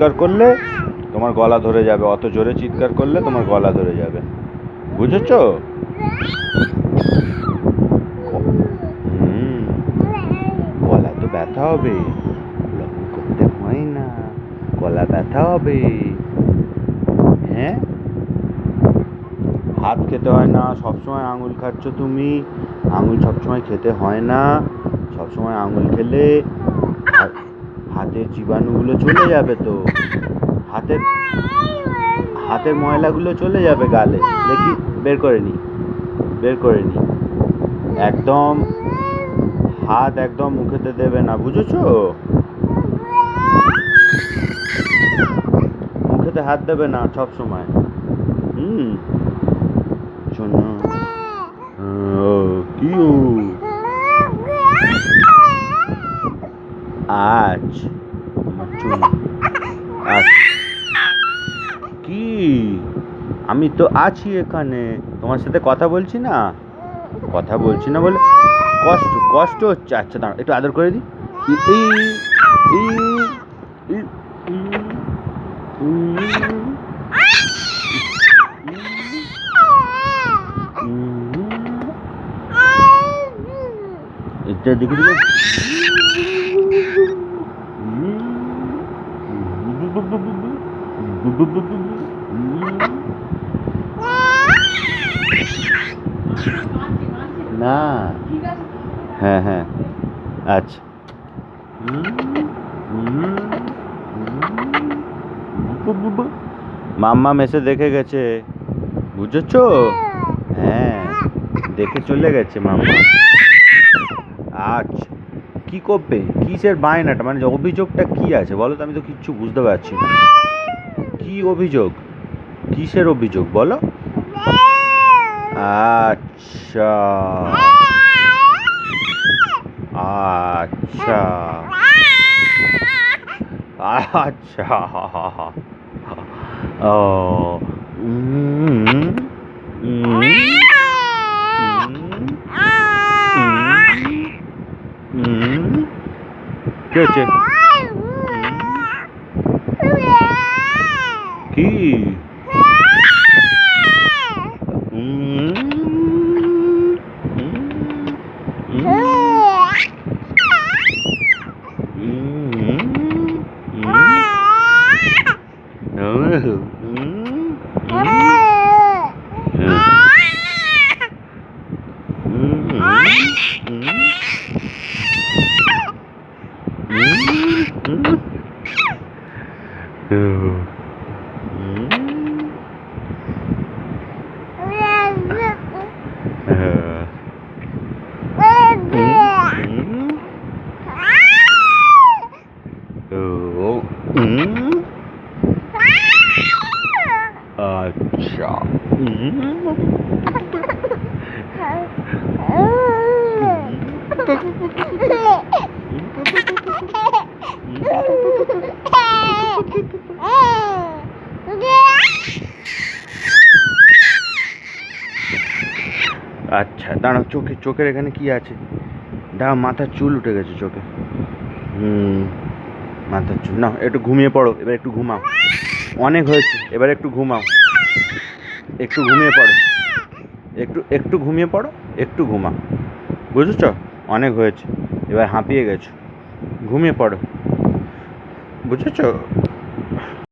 চিৎকার করলে তোমার গলা ধরে যাবে, অত জোরে চিৎকার করলে তোমার গলা ধরে যাবে, বুঝেছো? গলা তো ব্যথা হবে, লকম করতে হয় না, গলা ব্যথা হবে। হ্যাঁ, হাত খেতে হয় না, সবসময় আঙুল খাচ্ছ তুমি, আঙুল সবসময় খেতে হয় না, সবসময় আঙুল খেলে হাতের জীবাণুগুলো চলে যাবে, তো হাতের ময়লাগুলো চলে যাবে গালে। দেখি বের করে নি একদম হাত একদম মুখেতে দেবে না, বুঝেছো? মুখেতে হাত দেবে না সব সময়। শোনো, কি আজ আমার চুল কি, আমি তো আছি এখানে, তোমার সাথে কথা বলছি না বলে কষ্ট হচ্ছে। আচ্ছা দাঁড়াও, একটু আদর করে দিই। এটা দেখি না, হ্যাঁ আচ্ছা। মাম্মা এসে দেখে গেছে, বুঝেছো? হ্যাঁ, দেখে চলে গেছে মাম্মা। আচ্ছা, কি করবে, কিসের বায়নাটা, মানে অভিযোগটা কি আছে বলো তো? আমি তো কিচ্ছু বুঝতে পারছি না, কি অভিযোগ, কিসের অভিযোগ বলো? আচ্ছা আচ্ছা আচ্ছা, ও কি হচ্ছে, কি আচ্ছা, আচ্ছা দাঁড়াও, চোখের এখানে কি আছে? দাঁড়াও, মাথার চুল উঠে গেছে চোখে। মাথার চুল না, একটু ঘুমিয়ে পড়ো, এবার একটু ঘুমাও, অনেক হয়েছে, এবার একটু ঘুমাও, একটু ঘুমিয়ে পড়ো, একটু ঘুমিয়ে পড়ো, একটু ঘুমাও, বুঝেছ? অনেক হয়েছে, এবার হাঁপিয়ে গেছো, ঘুমিয়ে পড়ো, বুঝেছো?